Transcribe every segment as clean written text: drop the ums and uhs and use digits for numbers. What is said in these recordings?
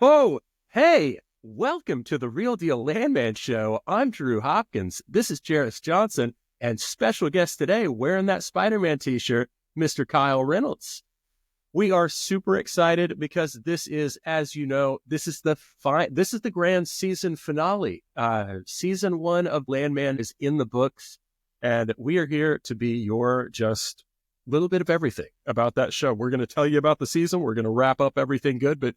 Oh, hey, welcome to the Real Deal Landman Show. I'm Drew Hopkins. This is Jerris Johnson, and special guest today, wearing that Spider-Man t-shirt, Mr. Kyle Reynolds. We are super excited because this is, as you know, this is the grand season finale. Season 1 of Landman is in the books, and we are here to be your just little bit of everything about that show. We're going to tell you about the season. We're going to wrap up everything good, but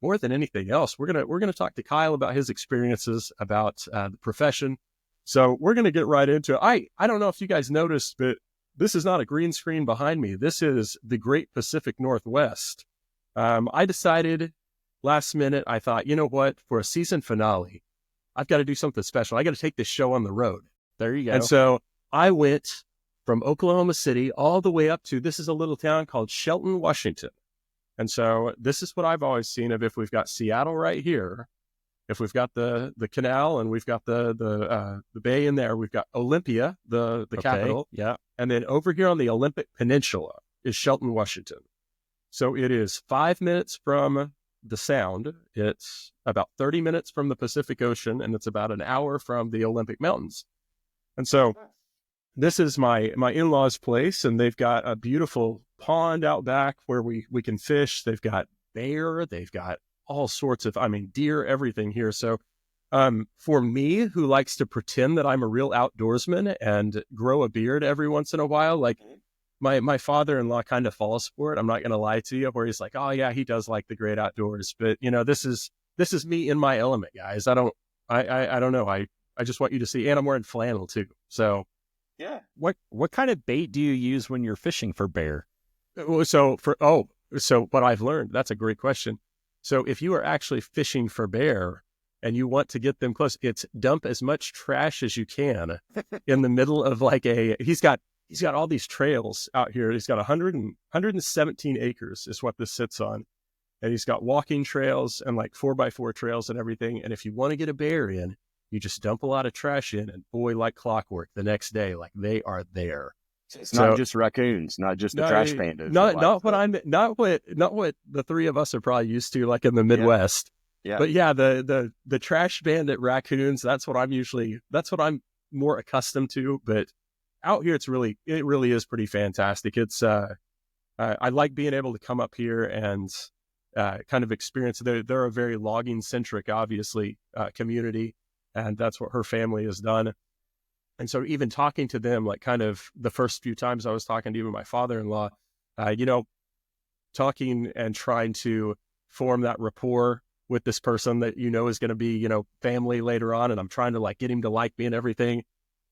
more than anything else, we're gonna talk to Kyle about his experiences, about the profession. So we're gonna get right into it. I don't know if you guys noticed, but this is not a green screen behind me. This is the Great Pacific Northwest. I decided last minute, I thought, you know what? For a season finale, I've got to do something special. I got to take this show on the road. There you go. And so I went from Oklahoma City all the way up to, this is a little town called Shelton, Washington. And so this is what I've always seen of if we've got Seattle right here, if we've got the canal and we've got the bay in there, we've got Olympia, the capital. Yeah. And then over here on the Olympic Peninsula is Shelton, Washington. So it is 5 minutes from the Sound. It's about 30 minutes from the Pacific Ocean, and it's about an hour from the Olympic Mountains. And so this is my in-laws' place, and they've got a beautiful pond out back where we can fish. They've got bear, they've got all sorts of, deer, everything here. So for me, who likes to pretend that I'm a real outdoorsman and grow a beard every once in a while, like my father-in-law kind of falls for it. I'm not going to lie to you, where he's like, oh yeah, he does like the great outdoors. But this is me in my element, guys. I don't know. I just want you to see, and I'm wearing flannel too. So yeah. What kind of bait do you use when you're fishing for bear? So what I've learned, that's a great question. So if you are actually fishing for bear and you want to get them close, it's dump as much trash as you can in the middle of he's got all these trails out here. He's got 117 acres is what this sits on. And he's got walking trails and 4x4 trails and everything. And if you want to get a bear in, you just dump a lot of trash in, and boy, like clockwork, the next day, they are there. It's not just raccoons, not just the trash pandas. Not what the three of us are probably used to, in the Midwest. Yeah. But yeah, the trash bandit raccoons, that's what I'm more accustomed to. But out here, it really is pretty fantastic. It's I like being able to come up here and kind of experience. They're a very logging centric, obviously, community. And that's what her family has done. And so even talking to them, kind of the first few times I was talking to even my father-in-law, talking and trying to form that rapport with this person that, is going to be, family later on. And I'm trying to get him to like me and everything.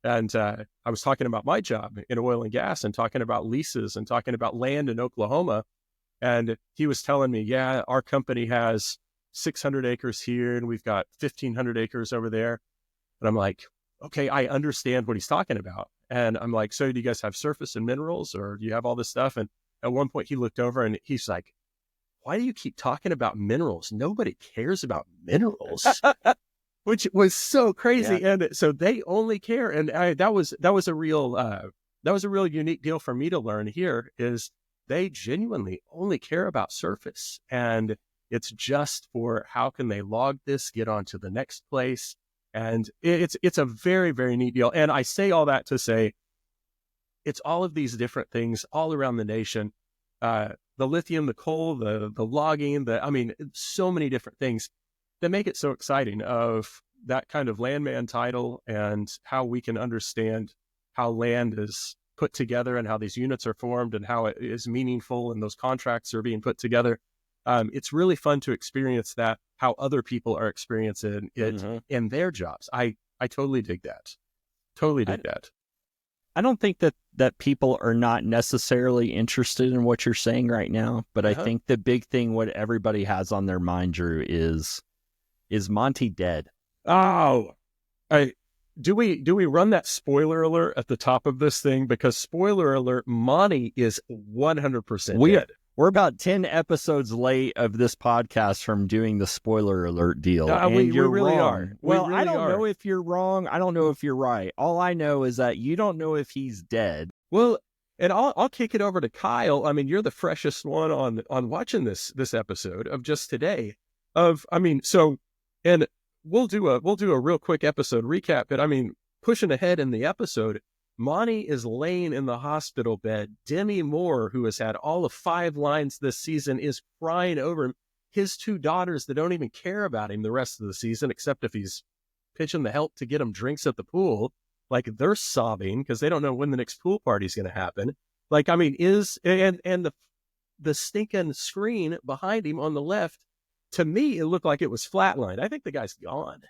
And I was talking about my job in oil and gas and talking about leases and talking about land in Oklahoma. And he was telling me, yeah, our company has 600 acres here and we've got 1,500 acres over there. And I'm like, okay, I understand what he's talking about. And I'm like, so do you guys have surface and minerals, or do you have all this stuff? And at one point he looked over and he's like, why do you keep talking about minerals? Nobody cares about minerals, which was so crazy. Yeah. And so they only care. And that was a real unique deal for me to learn here, is they genuinely only care about surface. And it's just for how can they log this, get on to the next place. And it's a very, very neat deal. And I say all that to say, it's all of these different things all around the nation. The lithium, the coal, the logging, so many different things that make it so exciting of that kind of landman title, and how we can understand how land is put together and how these units are formed and how it is meaningful and those contracts are being put together. It's really fun to experience that, how other people are experiencing it in their jobs. I totally dig that. I don't think that people are not necessarily interested in what you're saying right now, but I think the big thing, what everybody has on their mind, Drew, is Monty dead? Oh, do we run that spoiler alert at the top of this thing? Because spoiler alert, Monty is 100% dead. We're about 10 episodes late of this podcast from doing the spoiler alert deal. And we you're really wrong. are. Well, I don't know if you're wrong. I don't know if you're right. All I know is that you don't know if he's dead. Well, and I'll kick it over to Kyle. I mean, you're the freshest one on watching this episode of just today. And we'll do a real quick episode recap. But I mean, pushing ahead in the episode, Monty is laying in the hospital bed. Demi Moore, who has had all of 5 lines this season, is crying over him. His 2 daughters that don't even care about him the rest of the season, except if he's pitching the help to get him drinks at the pool, like they're sobbing because they don't know when the next pool party is going to happen. Like, I mean, and the stinking screen behind him on the left, to me, it looked like it was flatlined. I think the guy's gone.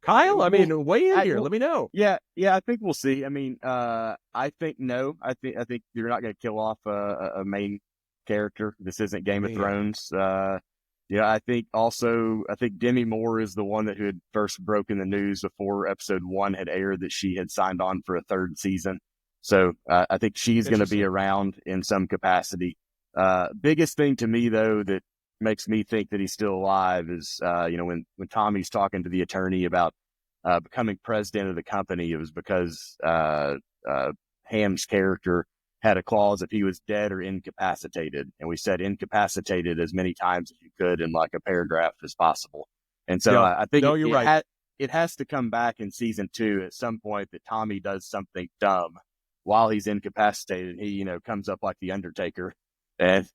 Kyle, I mean, weigh in here. Let me know. Yeah, I think we'll see. I mean, I think no. I think you're not going to kill off a main character. This isn't Game of Thrones. I think Demi Moore is the one who had first broken the news before episode 1 had aired that she had signed on for a 3rd season. So I think she's going to be around in some capacity. Biggest thing to me, though, that makes me think that he's still alive is, when Tommy's talking to the attorney about becoming president of the company, it was because Ham's character had a clause if he was dead or incapacitated. And we said incapacitated as many times as you could in like a paragraph as possible. And so I think you're right. It has to come back in season 2 at some point that Tommy does something dumb while he's incapacitated. He, comes up like the Undertaker and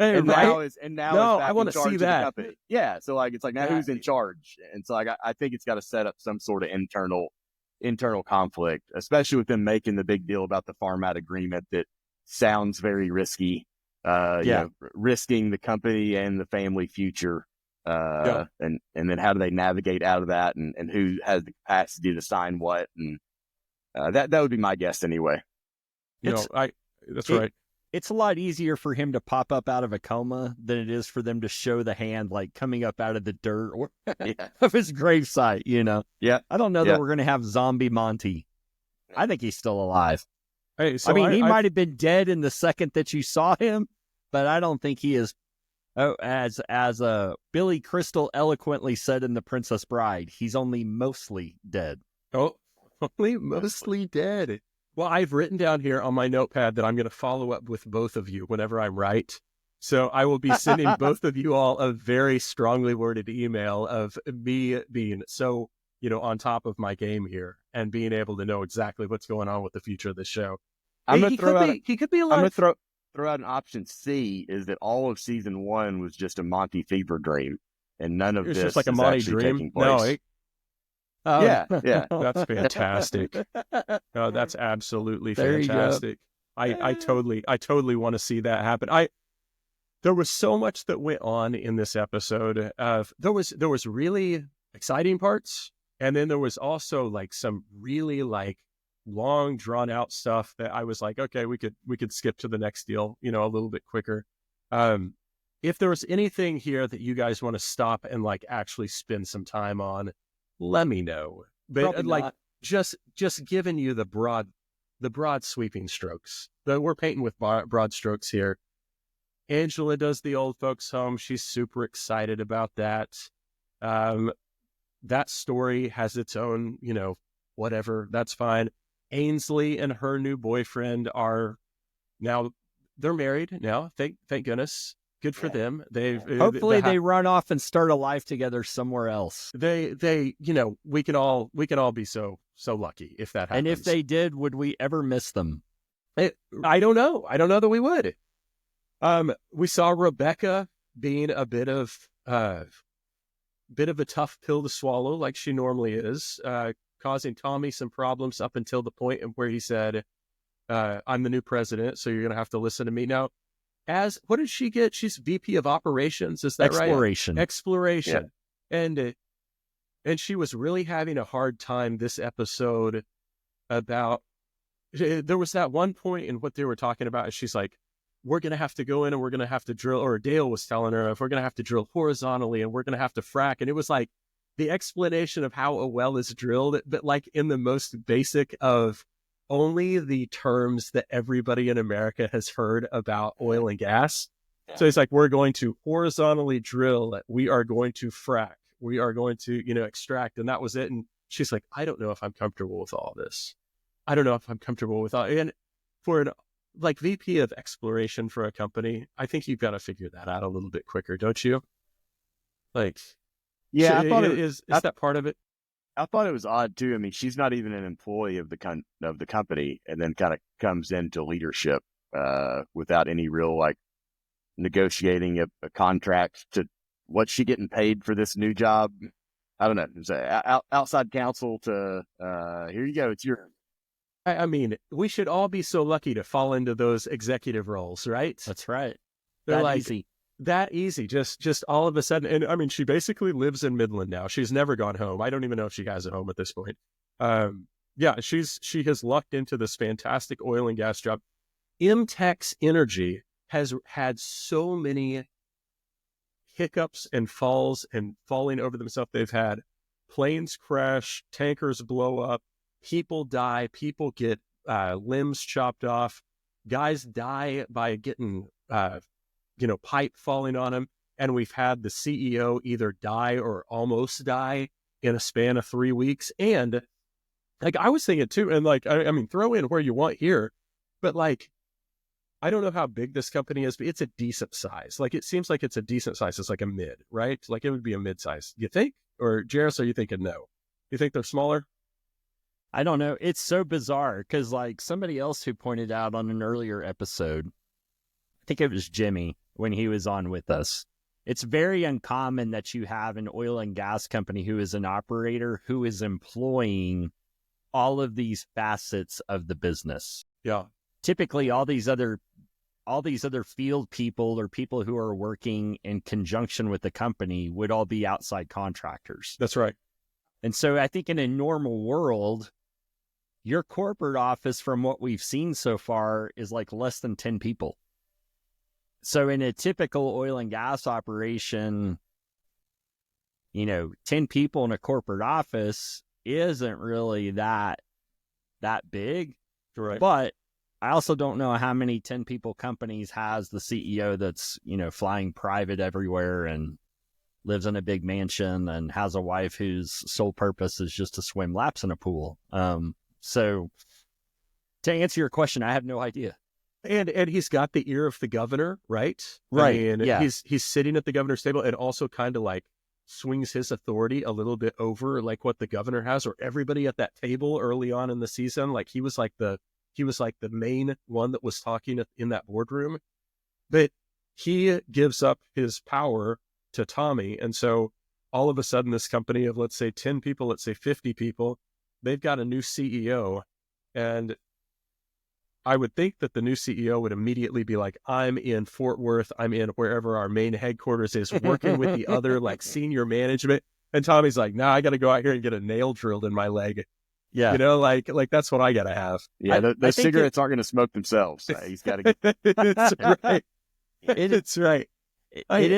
I want to see that. Yeah, so like it's like now who's in charge, and so like I think it's got to set up some sort of internal conflict, especially with them making the big deal about the farm out agreement that sounds very risky. Risking the company and the family future, and then how do they navigate out of that, and who has the capacity to sign what, and that would be my guess anyway. That's right. It's a lot easier for him to pop up out of a coma than it is for them to show the hand like coming up out of the dirt or of his gravesite, Yeah. I don't know that we're going to have zombie Monty. I think he's still alive. Hey, so he might have been dead in the second that you saw him, but I don't think he is. Oh, as Billy Crystal eloquently said in The Princess Bride, he's only mostly dead. Oh, only mostly dead. Well, I've written down here on my notepad that I'm going to follow up with both of you whenever I'm right. So I will be sending both of you all a very strongly worded email of me being so, on top of my game here and being able to know exactly what's going on with the future of the show. He could be alive. I'm going to throw out an option C, is that all of season 1 was just a Monty fever dream, and none of this just like a is Monty actually dream. taking place. Yeah. That's fantastic. Oh, that's absolutely fantastic. I totally want to see that happen. There was so much that went on in this episode. There was really exciting parts, and then there was also like some really like long drawn out stuff that I was like, okay, we could skip to the next deal, a little bit quicker. If there was anything here that you guys want to stop and like actually spend some time on, let me know. But just giving you the broad sweeping strokes. We're painting with broad strokes here. Angela does the old folks home. She's super excited about that. That story has its own, whatever. That's fine. Ainsley and her new boyfriend they're married now. Thank goodness. Good for them. Hopefully they run off and start a life together somewhere else. We can all be so lucky if that happens. And if they did, would we ever miss them? I don't know. I don't know that we would. We saw Rebecca being a bit of a tough pill to swallow, like she normally is, causing Tommy some problems up until the point where he said, "I'm the new president, so you're going to have to listen to me now." What did she get? She's VP of Operations. Is that right? Exploration. Yeah. And she was really having a hard time this episode about, there was that one point in what they were talking about. She's like, we're going to have to go in and we're going to have to drill, or Dale was telling her, if we're going to have to drill horizontally and we're going to have to frack. And it was like, the explanation of how a well is drilled, but like in the most basic of only the terms that everybody in America has heard about oil and gas. Yeah. So he's like, we're going to horizontally drill. We are going to frack. We are going to, extract. And that was it. And she's like, I don't know if I'm comfortable with all this. I don't know if I'm comfortable with all. And for an VP of exploration for a company, I think you've got to figure that out a little bit quicker, don't you? Yeah, I thought is that part of it? I thought it was odd too. I mean, she's not even an employee of the company, and then kind of comes into leadership without any real negotiating a contract to what's she getting paid for this new job. I don't know. It was outside counsel to here you go. It's your. I mean, we should all be so lucky to fall into those executive roles, right? That's right. They're that easy. Just all of a sudden. And I mean, she basically lives in Midland now. She's never gone home. I don't even know if she has a home at this point. She has lucked into this fantastic oil and gas job. MTEX Energy has had so many hiccups and falls and falling over themselves. They've had planes crash, tankers blow up, people die, people get limbs chopped off, guys die by getting pipe falling on them. And we've had the CEO either die or almost die in a span of 3 weeks. And I was thinking too, and I mean, throw in where you want here, but I don't know how big this company is, but it's a decent size. It seems like it's a decent size. It's like a mid, right? It would be a mid size. You think? Or Jerris, are you thinking no? You think they're smaller? I don't know. It's so bizarre because somebody else who pointed out on an earlier episode, I think it was Jimmy when he was on with us. It's very uncommon that you have an oil and gas company who is an operator who is employing all of these facets of the business. Yeah. Typically all these other field people or people who are working in conjunction with the company would all be outside contractors. That's right. And so I think in a normal world, your corporate office, from what we've seen so far, is less than 10 people. So in a typical oil and gas operation, 10 people in a corporate office isn't really that big. Right. But I also don't know how many 10 people companies has the CEO that's, flying private everywhere and lives in a big mansion and has a wife whose sole purpose is just to swim laps in a pool. So to answer your question, I have no idea. And he's got the ear of the governor, right? Right. And yeah. He's sitting at the governor's table and also kind of swings his authority a little bit over what the governor has, or everybody at that table early on in the season. He was the main one that was talking in that boardroom, but he gives up his power to Tommy. And so all of a sudden this company of, let's say 10 people, let's say 50 people, they've got a new CEO. And I would think that the new CEO would immediately be like, I'm in Fort Worth. I'm in wherever our main headquarters is, working with the other senior management. And Tommy's like, nah, I got to go out here and get a nail drilled in my leg. Yeah. That's what I got to have. Yeah. Those cigarettes aren't going to smoke themselves. He's got to get. It's right. It's right. It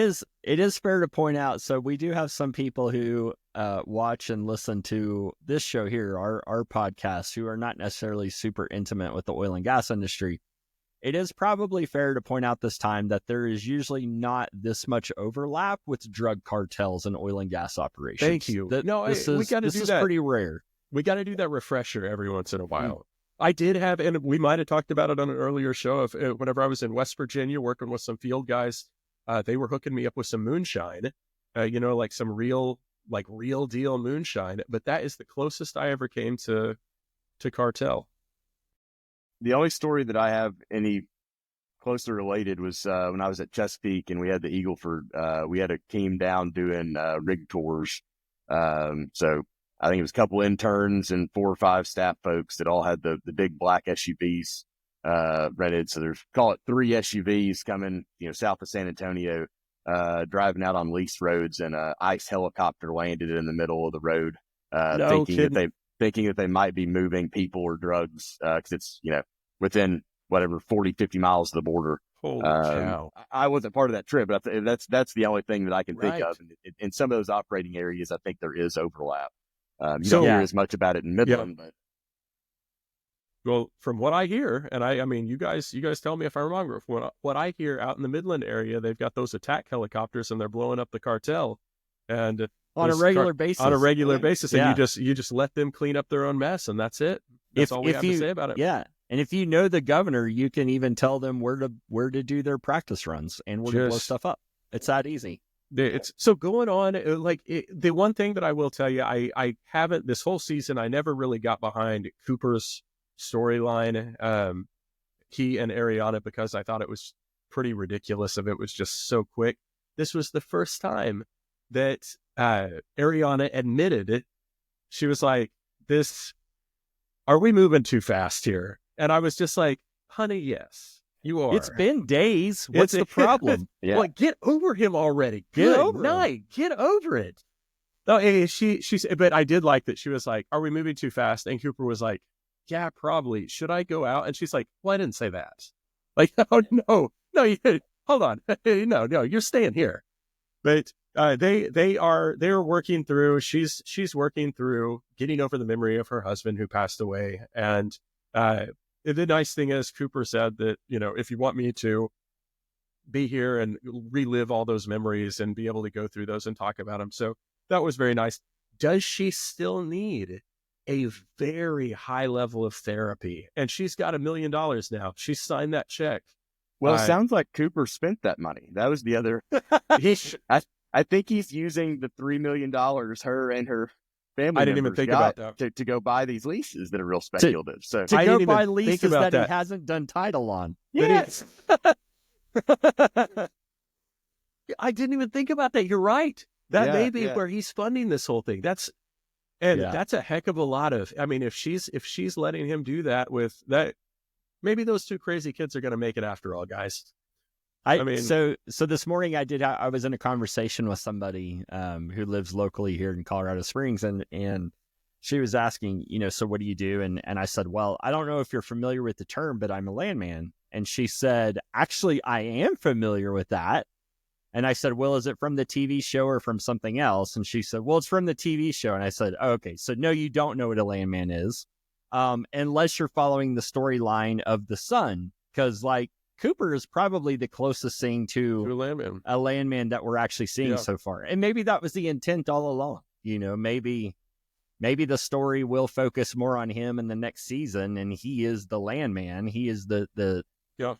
is fair to point out. So we do have some people who watch and listen to this show here, our podcast, who are not necessarily super intimate with the oil and gas industry. It is probably fair to point out this time that there is usually not this much overlap with drug cartels and oil and gas operations. Thank you. We got to do that. This is pretty rare. We got to do that refresher every once in a while. I did have, and we might have talked about it on an earlier show, of whenever I was in West Virginia working with some field guys. They were hooking me up with some moonshine, some real deal moonshine. But that is the closest I ever came to cartel. The only story that I have any closely related was when I was at Chesapeake and we had the Eagleford. We had a team down doing rig tours. So I think it was a couple interns and 4 or 5 staff folks that all had the big black SUVs rented. So there's, call it 3 SUVs coming, south of San Antonio, driving out on leased roads, and a ICE helicopter landed in the middle of the road, thinking that they might be moving people or drugs, because it's, within whatever 40, 50 miles of the border. Holy cow! I wasn't part of that trip, but that's the only thing that I can think of. In some of those operating areas, I think there is overlap. You don't hear as much about it in Midland, but. Well, from what I hear, and I mean, you guys tell me if I'm wrong, but from what I hear out in the Midland area, they've got those attack helicopters and they're blowing up the cartel, and on a regular basis. On a regular basis, and you just let them clean up their own mess, and that's it. That's all we have to say about it. Yeah, and if you know the governor, you can even tell them where to do their practice runs and where to blow stuff up. It's that easy. It's so going on. The one thing that I will tell you, I haven't this whole season. I never really got behind Cooper's storyline, he and Ariana, because I thought it was pretty ridiculous if it was just so quick. This was the first time that Ariana admitted it. She was like, are we moving too fast here? And I was just like, honey, yes, you are. It's been days. What's the problem? Well, get over him already. Good night. Get over it. No, she but I did like that. She was like, are we moving too fast? And Cooper was like, yeah, probably. Should I go out? And she's like, well, I didn't say that. Like, oh, no, hold on. No, you're staying here. But they're working through, she's working through getting over the memory of her husband who passed away. And the nice thing is Cooper said that, if you want me to be here and relive all those memories and be able to go through those and talk about them. So that was very nice. Does she still need a very high level of therapy? And she's got $1 million now. She signed that check. Well, it sounds like Cooper spent that money. That was the other. I think he's using the $3 million her and her family. I didn't even think about that to go buy these leases that are real speculative. To go buy leases that he hasn't done title on. Yes. I didn't even think about that. You're right. That may be where he's funding this whole thing. That's a heck of a lot of. I mean, if she's letting him do that with that, maybe those two crazy kids are going to make it after all, guys. I mean, so this morning I was in a conversation with somebody who lives locally here in Colorado Springs, and she was asking, so what do you do? And I said, well, I don't know if you're familiar with the term, but I'm a landman. And she said, actually, I am familiar with that. And I said, well, is it from the TV show or from something else? And she said, well, it's from the TV show. And I said, okay, so no, you don't know what a landman is, unless you're following the storyline of the son, because Cooper is probably the closest thing to a landman that we're actually seeing so far. And maybe that was the intent all along. Maybe the story will focus more on him in the next season, and he is the landman. He is the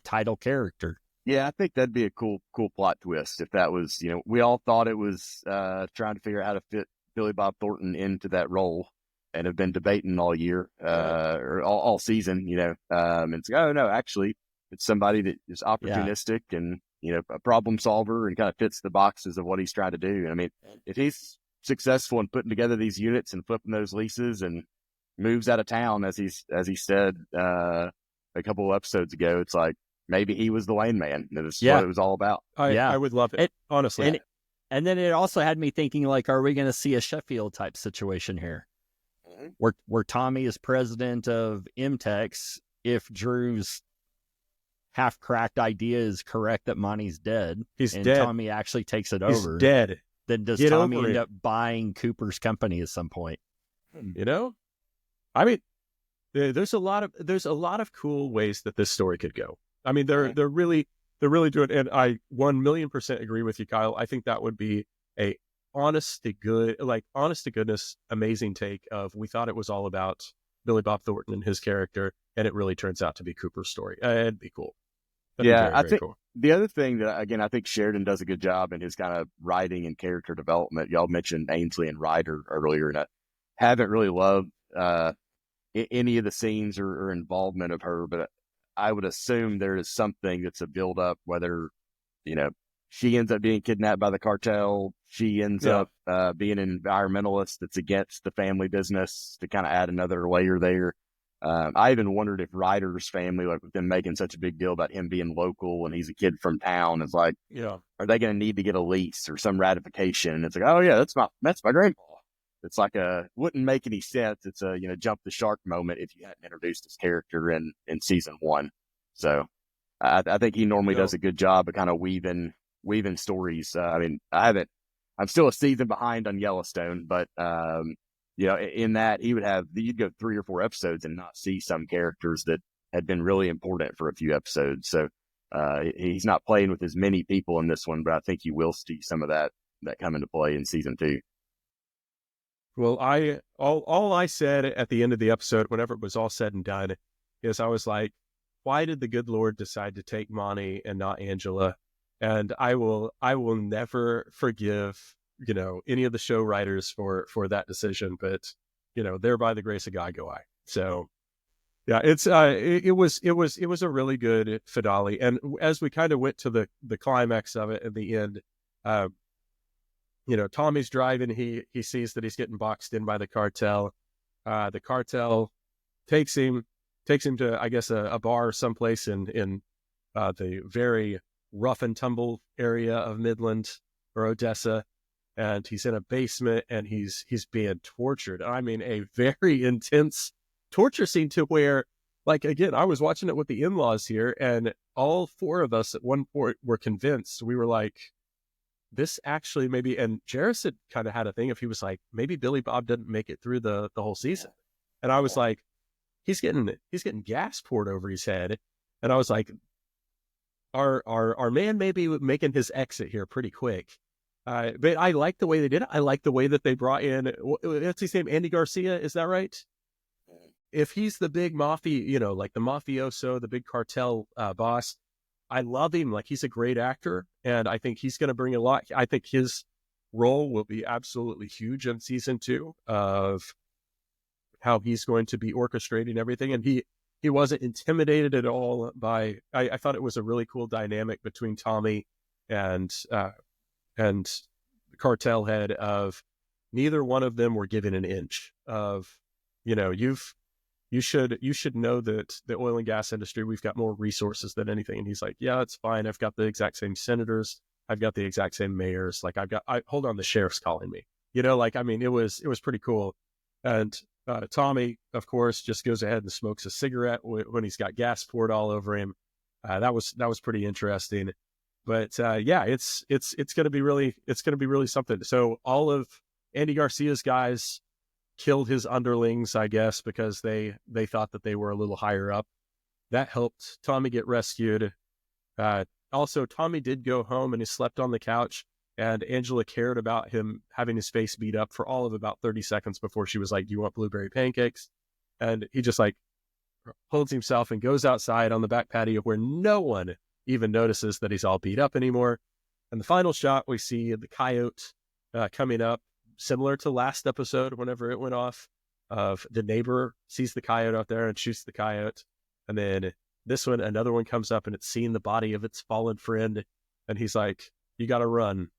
title character. Yeah, I think that'd be a cool plot twist if that was, we all thought it was trying to figure out how to fit Billy Bob Thornton into that role and have been debating all year or all season, and it's like, oh, no, actually, it's somebody that is opportunistic and, a problem solver and kind of fits the boxes of what he's trying to do. I mean, if he's successful in putting together these units and flipping those leases and moves out of town, as he said a couple of episodes ago, it's like, maybe he was the landman. That's what it was all about. I would love it, honestly. And then it also had me thinking, are we going to see a Sheffield type situation here? Mm-hmm. Where Tommy is president of MTEX, if Drew's half-cracked idea is correct that Monty's dead, he's and dead. Tommy actually takes it over. He's dead. Then does Tommy end up buying Cooper's company at some point? I mean, there's a lot of cool ways that this story could go. I mean, they're really doing, and I 1,000,000% agree with you, Kyle. I think that would be a honest to goodness, amazing take of, we thought it was all about Billy Bob Thornton and his character, and it really turns out to be Cooper's story. It'd be cool. I think cool. The other thing that, again, I think Sheridan does a good job in his kind of writing and character development. Y'all mentioned Ainsley and Ryder earlier, and I haven't really loved any of the scenes or involvement of her, but I would assume there is something that's a build-up, whether, she ends up being kidnapped by the cartel, she ends up being an environmentalist that's against the family business, to kind of add another layer there. I even wondered if Ryder's family, with them making such a big deal about him being local and he's a kid from town, is like, are they going to need to get a lease or some ratification? And it's like, oh yeah, that's my grandpa. It's like wouldn't make any sense. It's a jump the shark moment if you hadn't introduced his character in season 1. So I think he normally does a good job of kind of weaving stories. I mean, I'm still a season behind on Yellowstone, but in that you'd go 3 or 4 episodes and not see some characters that had been really important for a few episodes. So he's not playing with as many people in this one, but I think you will see some of that come into play in season 2. Well, all I said at the end of the episode, whenever it was all said and done, is I was like, why did the good Lord decide to take Monty and not Angela? And I will never forgive, any of the show writers for that decision, but there by the grace of God go I. So yeah, it was a really good finale. And as we kind of went to the climax of it at the end, Tommy's driving, he sees that he's getting boxed in by the cartel. The cartel takes him to, I guess, a bar someplace in the very rough and tumble area of Midland or Odessa, and he's in a basement and he's being tortured. I mean, a very intense torture scene to where, like, again, I was watching it with the in-laws here, and all 4 of us at one point were convinced. We were like, this actually maybe, and Jerris had kind of had a thing if he was like, maybe Billy Bob didn't make it through the whole season. And I was like, he's getting gas poured over his head. And I was like, our man may be making his exit here pretty quick. But I like the way they did it. I like the way that they brought in, what's his name? Andy Garcia. Is that right? If he's the big mafia, like the mafioso, the big cartel boss, I love him. Like, he's a great actor, and I think he's going to bring a lot. I think his role will be absolutely huge in season 2 of how he's going to be orchestrating everything. And he wasn't intimidated at all by, I thought it was a really cool dynamic between Tommy and the cartel head of neither one of them were given an inch of, you should know that the oil and gas industry, we've got more resources than anything. And he's like, yeah, it's fine. I've got the exact same senators. I've got the exact same mayors. Like, hold on, the sheriff's calling me, it was pretty cool. And Tommy, of course, just goes ahead and smokes a cigarette when he's got gas poured all over him. That was pretty interesting. But yeah, it's going to be really something. So all of Andy Garcia's guys killed his underlings, I guess, because they thought that they were a little higher up. That helped Tommy get rescued. Also, Tommy did go home and he slept on the couch, and Angela cared about him having his face beat up for all of about 30 seconds before she was like, do you want blueberry pancakes? And he just like holds himself and goes outside on the back patio where no one even notices that he's all beat up anymore. And the final shot, we see the coyote coming up, similar to last episode, whenever it went off, of the neighbor sees the coyote out there and shoots the coyote. And then this one, another one comes up and it's seeing the body of its fallen friend. And he's like, you got to run.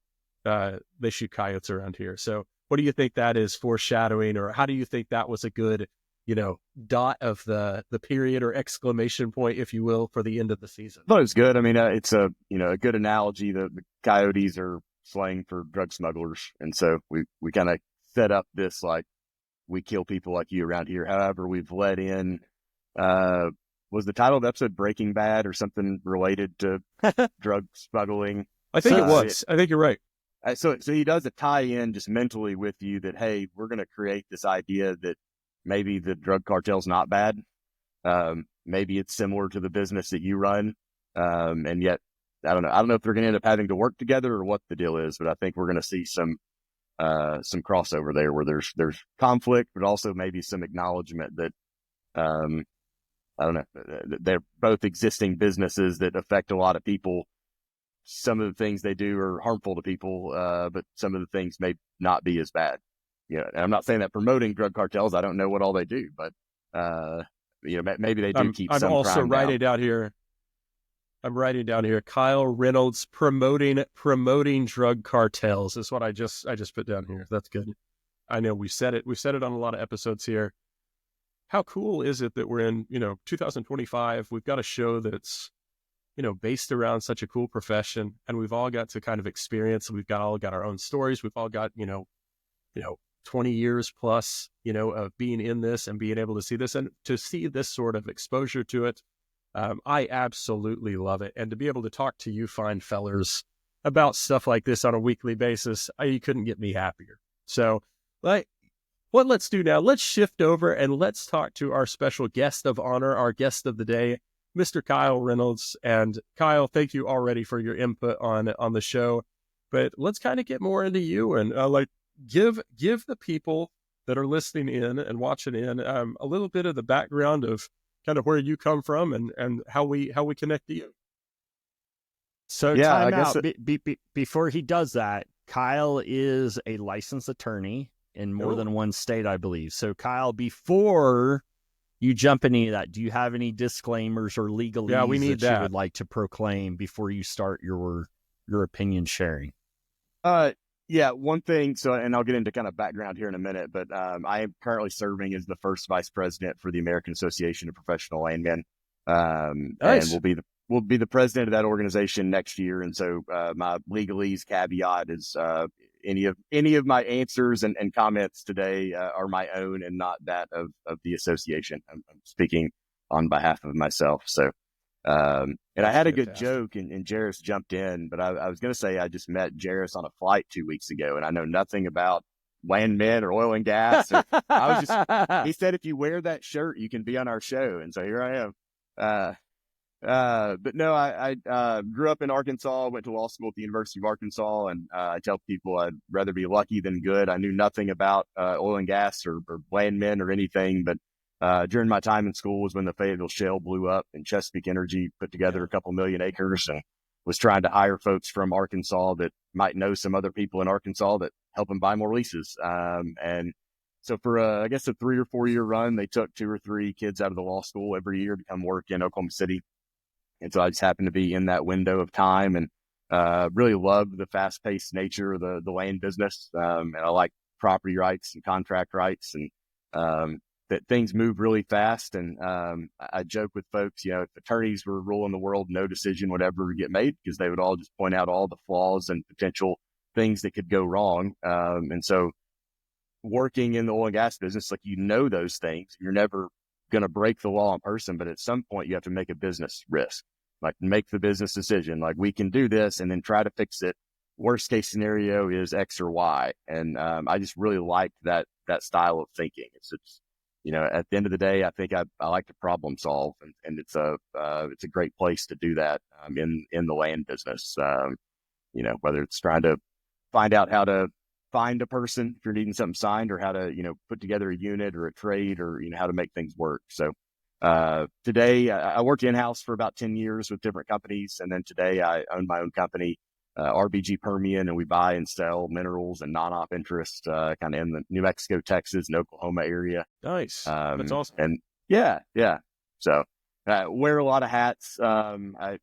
They shoot coyotes around here. So what do you think that is foreshadowing, or how do you think that was a good, dot of the period or exclamation point, if you will, for the end of the season? I thought it was good. I mean, it's a good analogy. The coyotes are slang for drug smugglers, and so we kind of set up this, like, we kill people like you around here. However, we've let in was the title of the episode Breaking Bad or something related to drug smuggling? I think it was. I think you're right. So he does a tie-in just mentally with you that, hey, we're going to create this idea that maybe the drug cartel's not bad. Maybe it's similar to the business that you run. And yet, I don't know if they're going to end up having to work together or what the deal is, but I think we're going to see some crossover there where there's conflict, but also maybe some acknowledgement that, I don't know, they're both existing businesses that affect a lot of people. Some of the things they do are harmful to people, but some of the things may not be as bad. And I'm not saying that promoting drug cartels. I don't know what all they do, but maybe they do keep some crime down. I'm also writing down here. I'm writing down here. Kyle Reynolds promoting drug cartels is what I just put down here. That's good. I know we said it on a lot of episodes here. How cool is it that we're in 2025? We've got a show that's based around such a cool profession, and we've all got to kind of experience. We've all got our own stories. We've all got 20 years plus of being in this and being able to see this, and to see this sort of exposure to it. I absolutely love it. And to be able to talk to you fine fellers about stuff like this on a weekly basis, you couldn't get me happier. So what let's do now, let's shift over and let's talk to our special guest of honor, our guest of the day, Mr. Kyle Reynolds. And Kyle, thank you already for your input on the show, but let's kind of get more into you and give the people that are listening in and watching in a little bit of the background of kind of where you come from and how we connect to you. So time out. Before he does that, Kyle is a licensed attorney in more than one state, I believe. So Kyle, before you jump into any of that, do you have any disclaimers or legalese that you would like to proclaim before you start your opinion sharing? Yeah, one thing, and I'll get into kind of background here in a minute, but I am currently serving as the first vice president for the American Association of Professional Landmen. Nice. And we'll be the president of that organization next year. And so my legalese caveat is any of my answers and comments today are my own and not that of the association. I'm speaking on behalf of myself. So and I had a good joke and Jerris jumped in, but I was going to say I just met Jerris on a flight 2 weeks ago and I know nothing about landmen or oil and gas. He said, if you wear that shirt, you can be on our show. And so here I am. But no, I grew up in Arkansas, went to law school at the University of Arkansas. And I tell people I'd rather be lucky than good. I knew nothing about oil and gas or landmen or anything, but during my time in school was when the Fayetteville Shale blew up and Chesapeake Energy put together a couple million acres and was trying to hire folks from Arkansas that might know some other people in Arkansas that help them buy more leases. And so for I guess a 3 or 4 year run, they took 2 or 3 kids out of the law school every year to come work in Oklahoma City. And so I just happened to be in that window of time and really loved the fast paced nature of the land business. And I like property rights and contract rights and that things move really fast. And I joke with folks, if attorneys were ruling the world, no decision would ever get made because they would all just point out all the flaws and potential things that could go wrong. And so working in the oil and gas business, those things, you're never going to break the law in person, but at some point you have to make a business risk, make the business decision, we can do this and then try to fix it. Worst case scenario is X or Y. And I just really liked that style of thinking. It's at the end of the day, I think I like to problem solve, and it's a great place to do that in the land business. Whether it's trying to find out how to find a person if you're needing something signed, or how to put together a unit or a trade, or how to make things work. So today I worked in-house for about 10 years with different companies, and then today I own my own company, RBG Permian, and we buy and sell minerals and non-op interest kind of in the New Mexico, Texas, and Oklahoma area. Nice. That's awesome. And yeah. So wear a lot of hats. I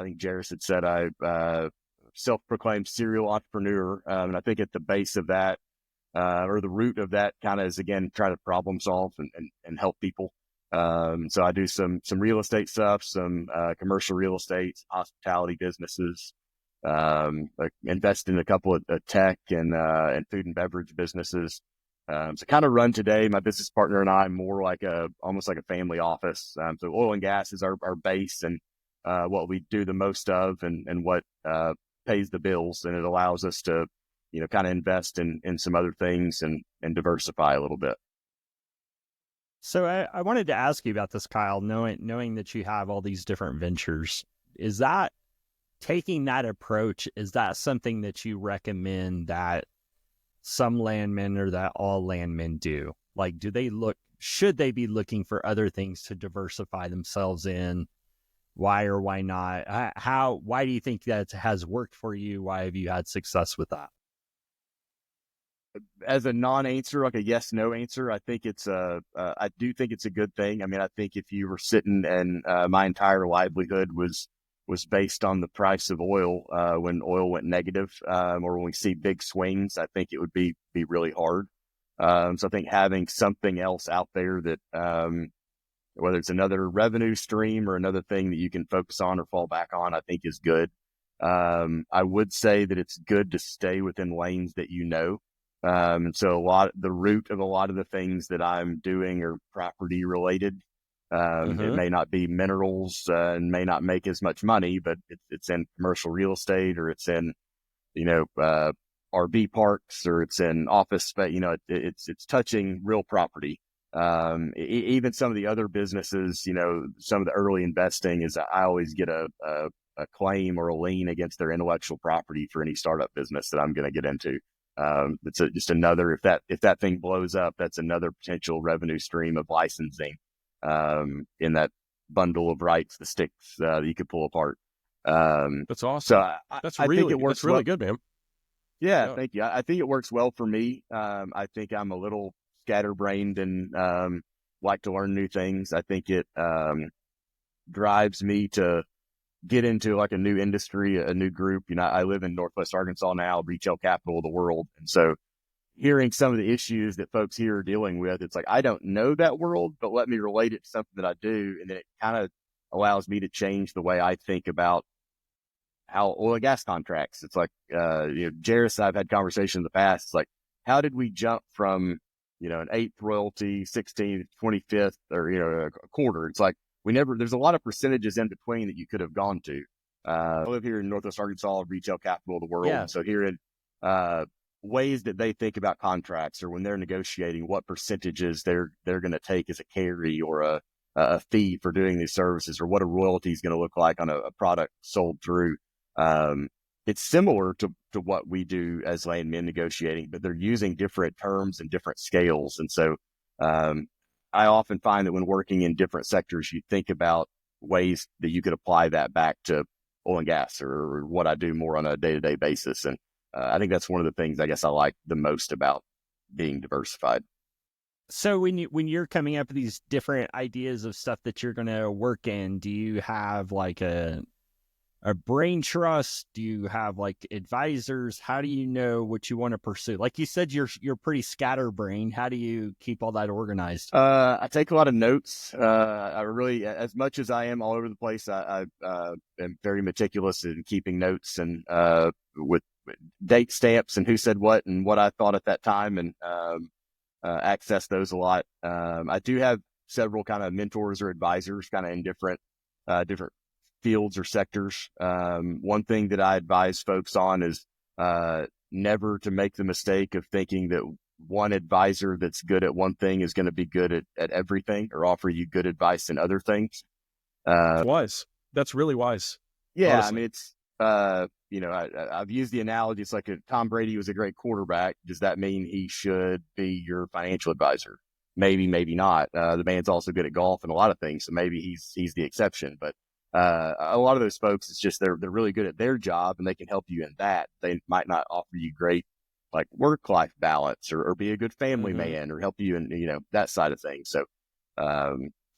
think Jerris had said I self-proclaimed serial entrepreneur, and I think at the base of that, or the root of that, kind of is again trying to problem solve and help people. So I do some real estate stuff, some commercial real estate, hospitality businesses. Invest in a couple of tech and food and beverage businesses. So kind of run today, my business partner and I, more almost like a family office. So oil and gas is our base and what we do the most of and what pays the bills. And it allows us to, kind of invest in some other things and diversify a little bit. So I wanted to ask you about this, Kyle, knowing that you have all these different ventures. Is that taking that approach, is that something that you recommend that some landmen or that all landmen do? Should they be looking for other things to diversify themselves in? Why or why not? Why do you think that has worked for you? Why have you had success with that? As a non-answer, like a yes/no answer, I think I do think it's a good thing. I mean, I think if you were sitting and my entire livelihood was based on the price of oil when oil went negative, or when we see big swings, I think it would be really hard. So I think having something else out there that, whether it's another revenue stream or another thing that you can focus on or fall back on, I think is good. I would say that it's good to stay within lanes that and so the root of a lot of the things that I'm doing are property related. It may not be minerals and may not make as much money, but it's in commercial real estate, or it's in, RV parks, or it's in office space. It's touching real property. Even some of the other businesses, some of the early investing is I always get a claim or a lien against their intellectual property for any startup business that I'm going to get into. It's just another, if that thing blows up, that's another potential revenue stream of licensing, in that bundle of rights, the sticks, that you could pull apart. That's awesome. So I think it works that's really good, man. Yeah, thank you. I think it works well for me. I think I'm a little scatterbrained and like to learn new things. I think it drives me to get into like a new industry, a new group. I live in Northwest Arkansas now, retail capital of the world. And so hearing some of the issues that folks here are dealing with, it's like, I don't know that world, but let me relate it to something that I do. And then it kind of allows me to change the way I think about how oil and gas contracts. It's like, Jerris and I've had conversations in the past. It's like, how did we jump from, an 8th royalty, 16th, 25th, or, a quarter? It's like, there's a lot of percentages in between that you could have gone to. I live here in Northwest Arkansas, retail capital of the world. Yeah. So here in ways that they think about contracts, or when they're negotiating, what percentages they're going to take as a carry or a fee for doing these services, or what a royalty is going to look like on a product sold through. It's similar to what we do as landmen negotiating, but they're using different terms and different scales. And so, I often find that when working in different sectors, you think about ways that you could apply that back to oil and gas, or what I do more on a day-to-day basis. And I think that's one of the things I guess I like the most about being diversified. So when you're coming up with these different ideas of stuff that you're going to work in, do you have like a brain trust? Do you have like advisors? How do you know what you want to pursue? Like you said, you're pretty scatterbrained. How do you keep all that organized? I take a lot of notes. I really, as much as I am all over the place, I am very meticulous in keeping notes, and with date stamps and who said what and what I thought at that time, and access those a lot. I do have several kind of mentors or advisors kind of in different fields or sectors. One thing that I advise folks on is never to make the mistake of thinking that one advisor that's good at one thing is going to be good at everything, or offer you good advice in other things. Wise. That's really wise. Yeah. Honestly. I mean, it's, I've used the analogy. It's like Tom Brady was a great quarterback. Does that mean he should be your financial advisor? Maybe, maybe not. The man's also good at golf and a lot of things. So maybe he's the exception, but a lot of those folks, it's just they're really good at their job, and they can help you in that. They might not offer you great like work-life balance, or be a good family man, or help you in that side of things. So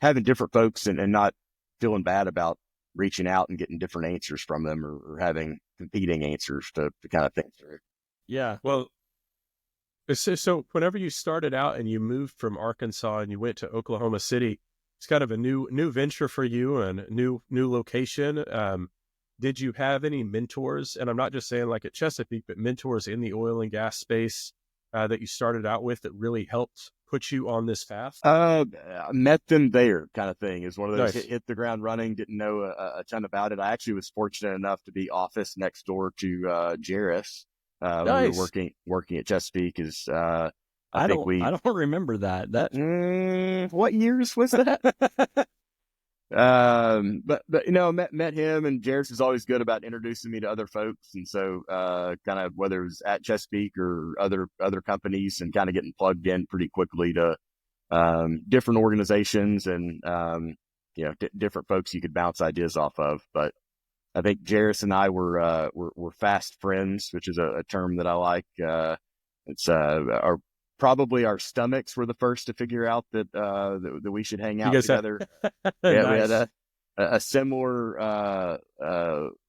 having different folks and not feeling bad about reaching out and getting different answers from them, or having competing answers to kind of think through. Yeah. Well, so whenever you started out and you moved from Arkansas and you went to Oklahoma City, it's kind of a new venture for you and a new location. Did you have any mentors? And I'm not just saying like at Chesapeake, but mentors in the oil and gas space that you started out with that really helped put you on this path? I met them there, kind of thing. Is one of those Nice. hit the ground running, didn't know a ton about it. I actually was fortunate enough to be office next door to Jerris. Nice. We were working at Chesapeake. I don't remember that. What years was that? But met him, and Jerris is always good about introducing me to other folks. And so, kind of whether it was at Chesapeake or other companies, and kind of getting plugged in pretty quickly to, different organizations and, different folks you could bounce ideas off of. But I think Jerris and I were fast friends, which is a term that I like. It's, probably our stomachs were the first to figure out that we should hang out together. Yeah, Nice. we had a similar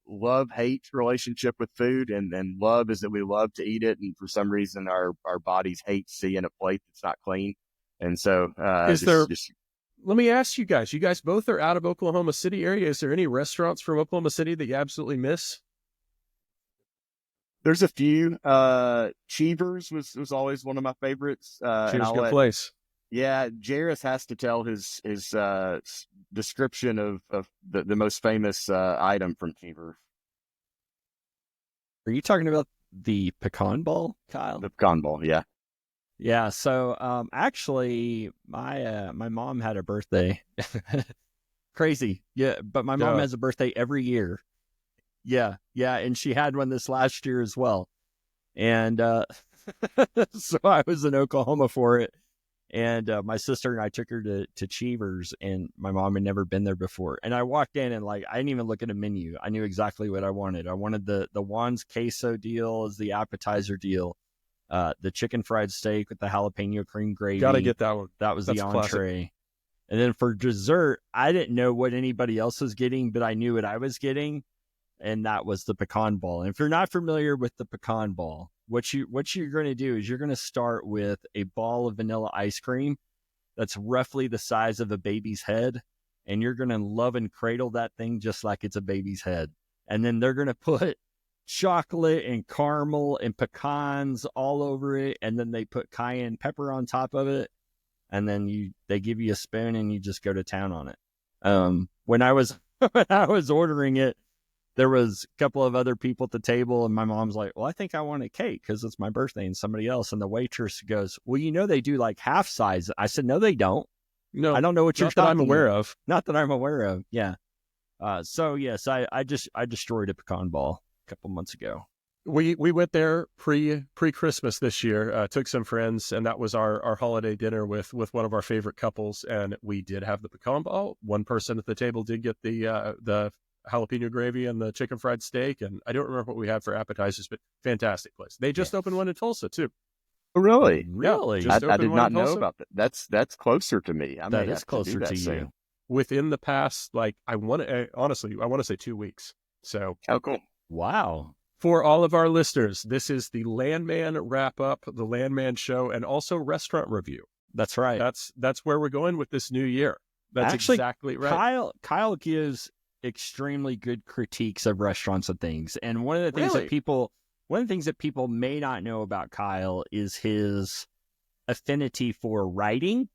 love-hate relationship with food, and love is that we love to eat it, and for some reason our bodies hate seeing a plate that's not clean. And so let me ask you guys. You guys both are out of Oklahoma City area. Is there any restaurants from Oklahoma City that you absolutely miss? There's a few. Cheevers was always one of my favorites. Cheers, good place. Yeah, Jerris has to tell his description of the most famous item from Cheever. Are you talking about the pecan ball, Kyle? The pecan ball, yeah. Yeah. So actually, my mom had a birthday. Crazy, yeah. But my mom has a birthday every year. Yeah, and she had one this last year as well. And so I was in Oklahoma for it. And my sister and I took her to Cheevers, and my mom had never been there before. And I walked in and I didn't even look at a menu. I knew exactly what I wanted. I wanted the Juan's queso deal as the appetizer deal, the chicken fried steak with the jalapeno cream gravy. Gotta get that one. That was the entree. Classic. And then for dessert, I didn't know what anybody else was getting, but I knew what I was getting, and that was the pecan ball. And if you're not familiar with the pecan ball, what you're going to do is you're going to start with a ball of vanilla ice cream that's roughly the size of a baby's head, and you're going to love and cradle that thing just like it's a baby's head. And then they're going to put chocolate and caramel and pecans all over it, and then they put cayenne pepper on top of it, and then they give you a spoon and you just go to town on it. When I was ordering it, there was a couple of other people at the table, and my mom's like, well, I think I want a cake because it's my birthday and somebody else. And the waitress goes, well, they do like half size. I said, no, they don't. No, I don't know what you're talking about. I'm aware of. Not that I'm aware of. Yeah. So yes, I destroyed a pecan ball a couple months ago. We went there pre-Christmas this year, took some friends, and that was our holiday dinner with one of our favorite couples. And we did have the pecan ball. One person at the table did get the jalapeno gravy and the chicken fried steak, and I don't remember what we had for appetizers, but fantastic place. They just opened one in Tulsa too. Oh, really? Really? I did not know about that. That's closer to me. That is closer to you. Within the past, I want to say 2 weeks. So, oh, cool. Wow. For all of our listeners, this is the Landman wrap up, the Landman show, and also restaurant review. That's right. That's where we're going with this new year. That's actually exactly right. Kyle gives extremely good critiques of restaurants and things. And one of the things that people may not know about Kyle is his affinity for writing,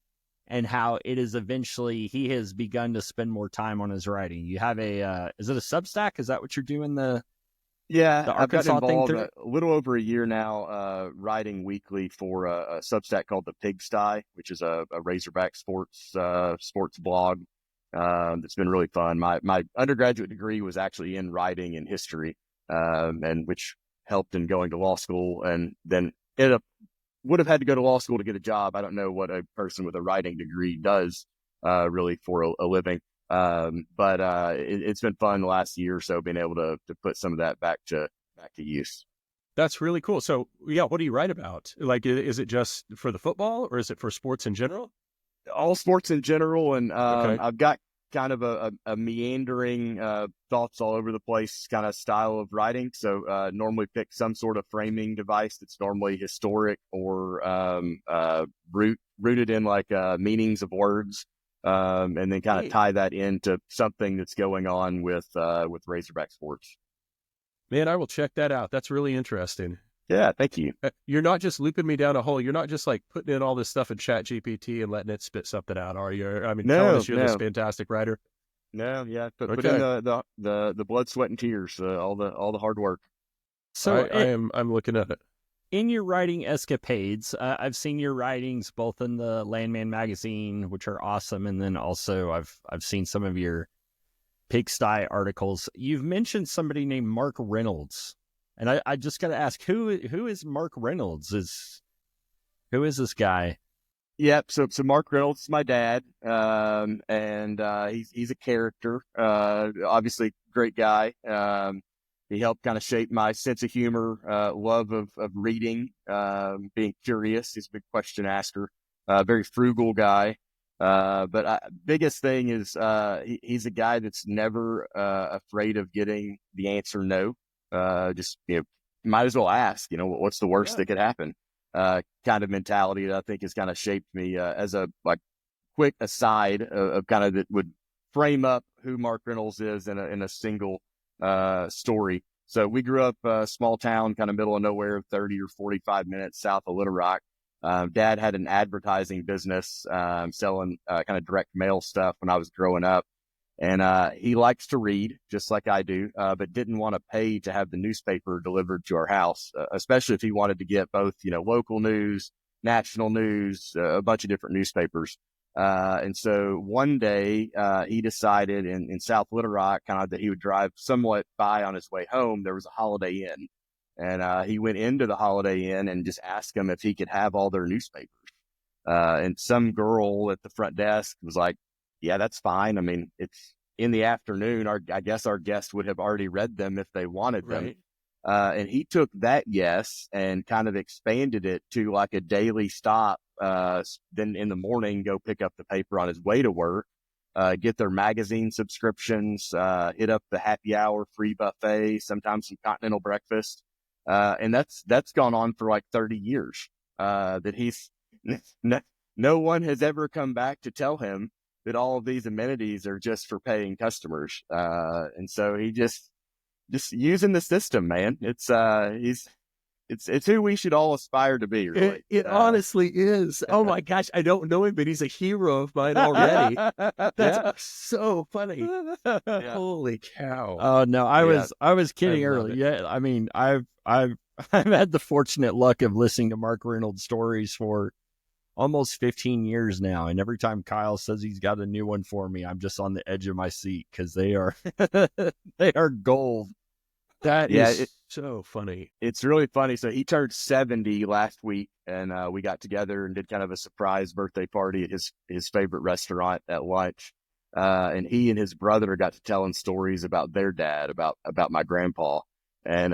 and how it is eventually he has begun to spend more time on his writing. You have is it a Substack? Is that what you're doing? I've got involved a little over a year now, writing weekly for a Substack called The Pigsty, which is a Razorback sports blog. It's been really fun. My undergraduate degree was actually in writing and history, and which helped in going to law school, and then would have had to go to law school to get a job. I don't know what a person with a writing degree does, really for a living. But it's been fun the last year or so being able to put some of that back to use. That's really cool. So yeah, what do you write about? Is it just for the football, or is it for sports in general? All sports in general, and okay. I've got kind of a meandering thoughts all over the place kind of style of writing. So normally pick some sort of framing device that's normally historic or rooted in meanings of words, and then kind of tie that into something that's going on with Razorback sports. Man, I will check that out. That's really interesting. Yeah, thank you. You're not just looping me down a hole. You're not just putting in all this stuff in ChatGPT and letting it spit something out, are you? I mean, telling us you're this fantastic writer. No, yeah, put in the blood, sweat, and tears, all the hard work. So I'm looking at it. In your writing escapades, I've seen your writings both in the Landman magazine, which are awesome, and then also I've seen some of your Pigsty articles. You've mentioned somebody named Mark Reynolds. And I just got to ask, who is Mark Reynolds? Who is this guy? Yep. So Mark Reynolds is my dad, and he's a character. Obviously, great guy. He helped kind of shape my sense of humor, love of reading, being curious. He's a big question asker. Very frugal guy. But biggest thing is he's a guy that's never afraid of getting the answer no. Just might as well ask, what's the worst that could happen, kind of mentality that I think has kind of shaped me, as a quick aside of kind of that would frame up who Mark Reynolds is in a single story. So we grew up small town, kind of middle of nowhere, 30 or 45 minutes south of Little Rock. Dad had an advertising business, selling kind of direct mail stuff when I was growing up. And he likes to read, just like I do, but didn't want to pay to have the newspaper delivered to our house, especially if he wanted to get both, local news, national news, a bunch of different newspapers. And so one day he decided in South Little Rock, kind of that he would drive somewhat by on his way home. There was a Holiday Inn. And he went into the Holiday Inn and just asked them if he could have all their newspapers. And some girl at the front desk was like, yeah, that's fine. I mean, it's in the afternoon. I guess our guest would have already read them if they wanted them. Right. And he took that yes and kind of expanded it to like a daily stop. Then in the morning, go pick up the paper on his way to work, get their magazine subscriptions, hit up the happy hour free buffet, sometimes some continental breakfast. And that's gone on for like 30 years, that he's no one has ever come back to tell him that all of these amenities are just for paying customers. And so he just using the system, man. It's who we should all aspire to be. Really. It honestly is. Oh my gosh. I don't know him, but he's a hero of mine already. That's so funny. Yeah. Holy cow. Oh no, I was kidding earlier. Yeah. I mean, I've had the fortunate luck of listening to Mark Reynolds stories for almost 15 years now. And every time Kyle says he's got a new one for me, I'm just on the edge of my seat because they are gold. That is so funny. It's really funny. So he turned 70 last week, and we got together and did kind of a surprise birthday party at his favorite restaurant at lunch. And he and his brother got to telling stories about their dad, about my grandpa. And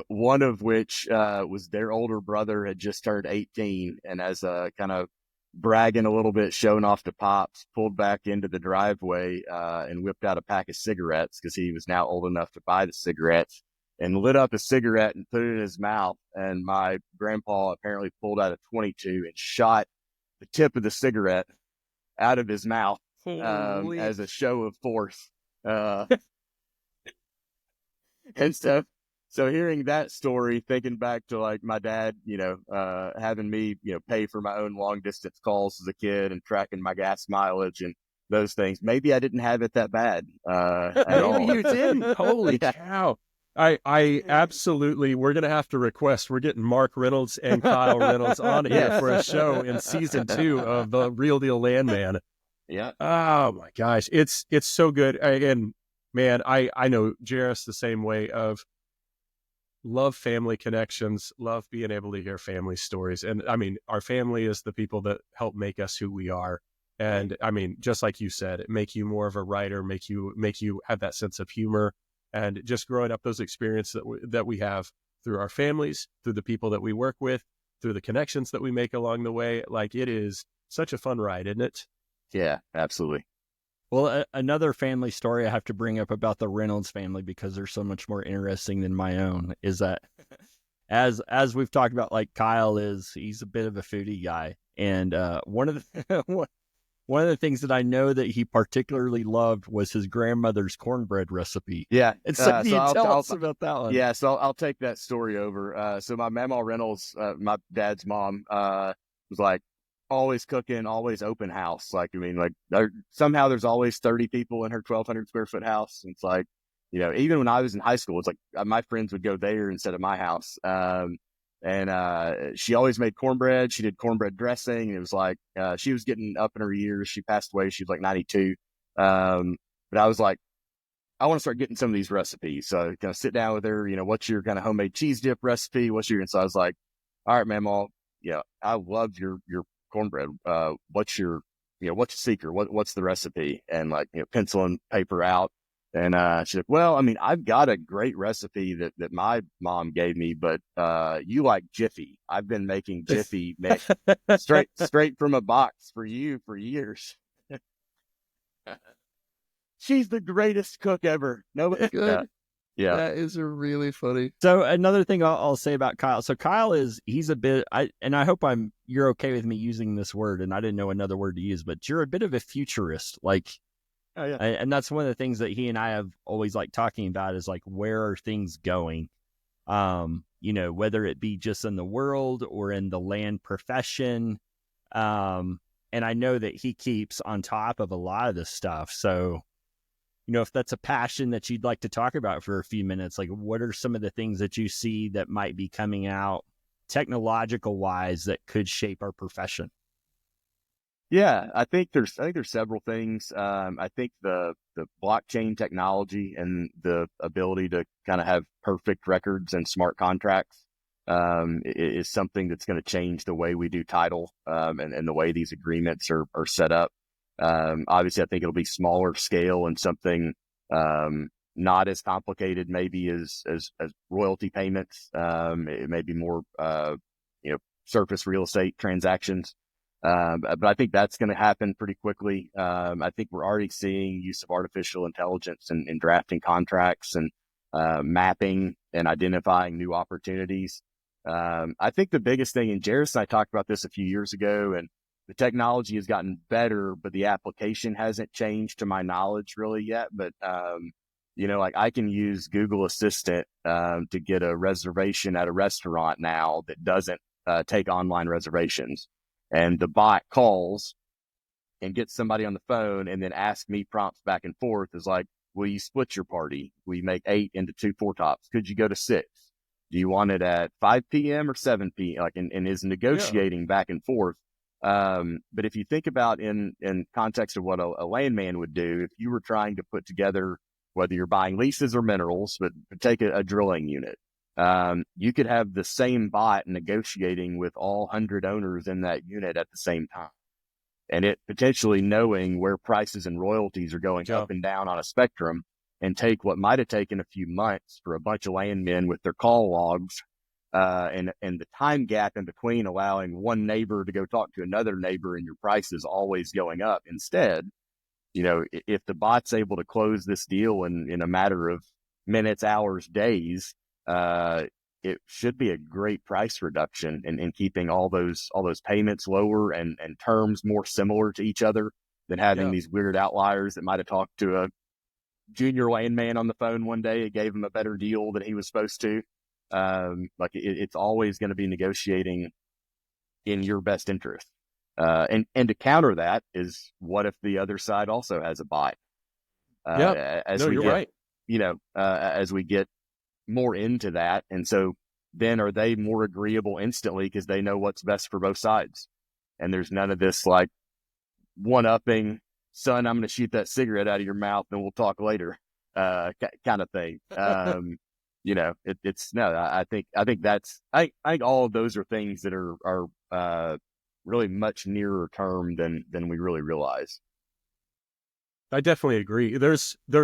one of which was their older brother had just turned 18, and as a kind of bragging a little bit, showing off to Pops, pulled back into the driveway and whipped out a pack of cigarettes because he was now old enough to buy the cigarettes, and lit up a cigarette and put it in his mouth. And my grandpa apparently pulled out a .22 and shot the tip of the cigarette out of his mouth as a show of force. And so hearing that story, thinking back to like my dad, having me, pay for my own long distance calls as a kid and tracking my gas mileage and those things. Maybe I didn't have it that bad. Maybe you didn't. Holy cow. I absolutely, we're going to have to request, we're getting Mark Reynolds and Kyle Reynolds on here for a show in season 2 of the Real Deal Landman. Yeah. Oh my gosh. It's so good. And man, I know Jerris the same way of, love family connections, love being able to hear family stories. And I mean, our family is the people that help make us who we are. And I mean, just like you said, it make you more of a writer, make you have that sense of humor, and just growing up, those experiences that we have through our families, through the people that we work with, through the connections that we make along the way. Like, it is such a fun ride, isn't it? Yeah, absolutely. Well, another family story I have to bring up about the Reynolds family, because they're so much more interesting than my own, is that as we've talked about, like, he's a bit of a foodie guy. And one of the things that I know that he particularly loved was his grandmother's cornbread recipe. Yeah. And so tell us about that one. Yeah, so I'll take that story over. So my Mama Reynolds, my dad's mom, was like, always cooking, always open house. Like, I mean, like, somehow there's always 30 people in her 1,200 square foot house. And it's like, even when I was in high school, it's like my friends would go there instead of my house. And she always made cornbread. She did cornbread dressing. It was like, she was getting up in her years. She passed away. She was like 92. But I was like, I want to start getting some of these recipes. So kind of sit down with her, what's your kind of homemade cheese dip recipe? And so I was like, all right, Mama, I love your cornbread. What's your secret? What's the recipe? And like, pencil and paper out. And she's like, well, I mean, I've got a great recipe that my mom gave me, but you like Jiffy. I've been making Jiffy straight from a box for you for years. She's the greatest cook ever. Nobody good. Yeah. That is really funny. So another thing I'll say about Kyle. So Kyle he's a bit, I hope you're okay with me using this word, and I didn't know another word to use, but you're a bit of a futurist. Like, oh, yeah. And that's one of the things that he and I have always liked talking about, is like, where are things going? whether it be just in the world or in the land profession. And I know that he keeps on top of a lot of this stuff. So, if that's a passion that you'd like to talk about for a few minutes, like what are some of the things that you see that might be coming out technological wise that could shape our profession? Yeah, I think there's several things. I think the blockchain technology and the ability to kind of have perfect records and smart contracts is something that's going to change the way we do title and the way these agreements are set up. Obviously, I think it'll be smaller scale and something not as complicated maybe as royalty payments. It may be more surface real estate transactions. But I think that's going to happen pretty quickly. I think we're already seeing use of artificial intelligence in drafting contracts and mapping and identifying new opportunities. I think the biggest thing, and Jerris and I talked about this a few years ago, and the technology has gotten better, but the application hasn't changed to my knowledge really yet. But, like I can use Google Assistant to get a reservation at a restaurant now that doesn't take online reservations. And the bot calls and gets somebody on the phone and then asks me prompts back and forth is like, will you split your party? We make 8 into 2 4-tops. Could you go to 6? Do you want it at 5 p.m. or 7 p.m.? Like, and is negotiating back and forth. But if you think about in context of what a landman would do, if you were trying to put together, whether you're buying leases or minerals, but take a drilling unit, you could have the same bot negotiating with all 100 owners in that unit at the same time. And it potentially knowing where prices and royalties are going up and down on a spectrum, and take what might have taken a few months for a bunch of landmen with their call logs, and the time gap in between allowing one neighbor to go talk to another neighbor and your price is always going up. Instead, if the bot's able to close this deal in a matter of minutes, hours, days, it should be a great price reduction in keeping all those payments lower and terms more similar to each other than having these weird outliers that might have talked to a junior landman on the phone one day. It gave him a better deal than he was supposed to. It's always going to be negotiating in your best interest. And to counter that is, what if the other side also has a bot? You're right. As we get more into that. And so then are they more agreeable instantly because they know what's best for both sides? And there's none of this like one-upping, son, I'm going to shoot that cigarette out of your mouth and we'll talk later, kind of thing. I think all of those are things that are really much nearer term than we really realize. I definitely agree. There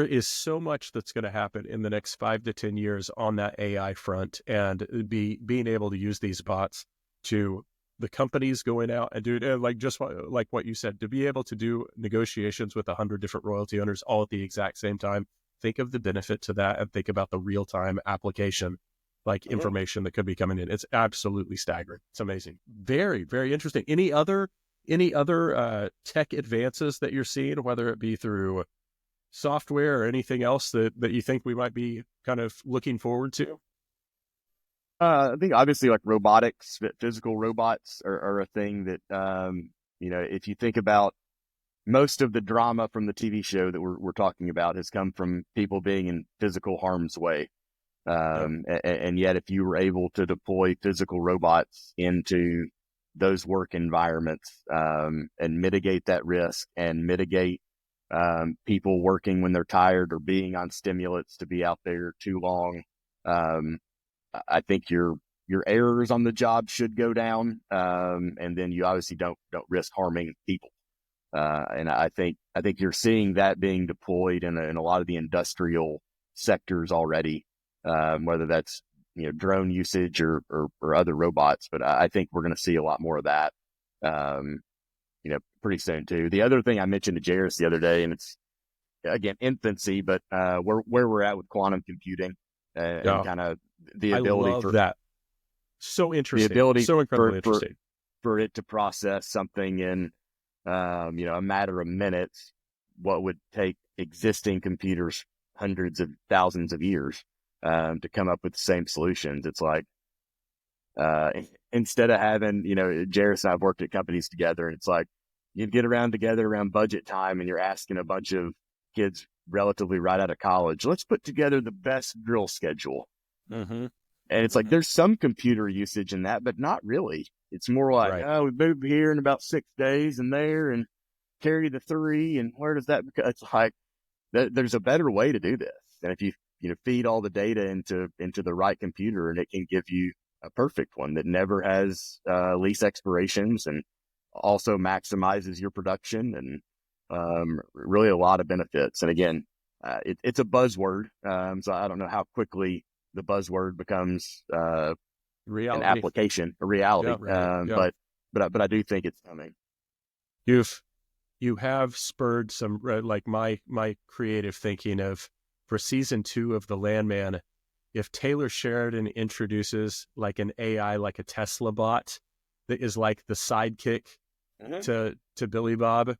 is so much that's going to happen in the next 5 to 10 years on that AI front, and being able to use these bots to the companies going out and do it, like what you said, to be able to do negotiations with 100 different royalty owners all at the exact same time. Think of the benefit to that, and think about the real time application, information that could be coming in. It's absolutely staggering. It's amazing. Very, very interesting. Any other tech advances that you're seeing, whether it be through software or anything else that you think we might be kind of looking forward to? I think obviously like robotics, physical robots are a thing that, if you think about most of the drama from the TV show that we're talking about has come from people being in physical harm's way. And yet if you were able to deploy physical robots into those work environments, and mitigate that risk and mitigate people working when they're tired or being on stimulants to be out there too long, I think your errors on the job should go down, and then you obviously don't risk harming people. And I think you're seeing that being deployed in a lot of the industrial sectors already, whether that's drone usage or other robots. But I think we're going to see a lot more of that, pretty soon too. The other thing I mentioned to Jerris the other day, and it's again infancy, but where we're at with quantum computing and kind of the ability I love that. So interesting. The ability so incredibly interesting for it to process something in a matter of minutes, what would take existing computers hundreds of thousands of years to come up with the same solutions. It's like, Instead of having, Jerris and I've worked at companies together, and it's like you get together around budget time, and you're asking a bunch of kids relatively right out of college, let's put together the best drill schedule. Mm-hmm. And it's like there's some computer usage in that, but not really. It's more like, we move here in about 6 days and there and carry the 3. And where does that become? It's like there's a better way to do this. And if you feed all the data into the right computer, and it can give you a perfect one that never has lease expirations and also maximizes your production, and really a lot of benefits. And again, it's a buzzword. So I don't know how quickly the buzzword becomes reality. An application, a reality. Yeah. But I do think it's coming. You have spurred some like my creative thinking of, for season 2 of the Landman, if Taylor Sheridan introduces like an AI, like a Tesla bot that is like the sidekick to Billy Bob,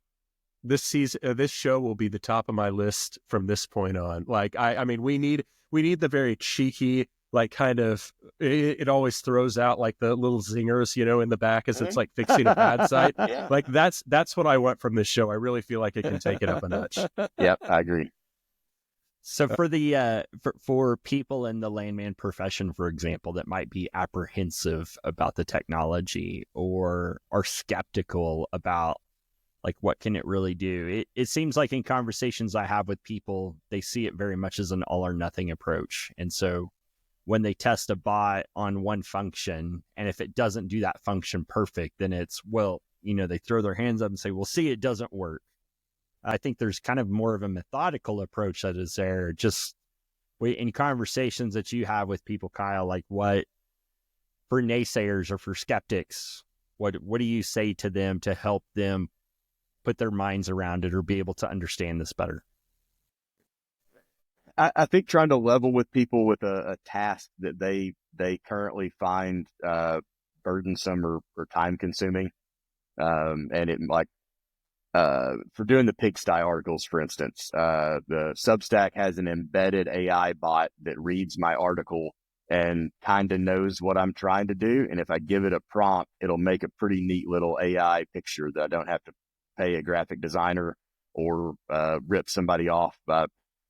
this season, this show will be the top of my list from this point on. Like, I mean, we need the very cheeky, like kind of, it always throws out like the little zingers, in the back as it's like fixing a bad site. Yeah. Like that's what I want from this show. I really feel like it can take it up a notch. Yep, I agree. So for the for people in the landman profession, for example, that might be apprehensive about the technology or are skeptical about like what can it really do, it seems like in conversations I have with people, they see it very much as an all or nothing approach. And so when they test a bot on one function, and if it doesn't do that function perfect, then it's, they throw their hands up and say, well, see, it doesn't work. I think there's kind of more of a methodical approach that is there. Just in conversations that you have with people, Kyle, like what, for naysayers or for skeptics, what do you say to them to help them put their minds around it or be able to understand this better? I think trying to level with people with a task that they currently find burdensome or time consuming, and it like for doing the pigsty articles, for instance, the Substack has an embedded AI bot that reads my article and kind of knows what I'm trying to do, and if I give it a prompt, it'll make a pretty neat little AI picture that I don't have to pay a graphic designer or rip somebody off by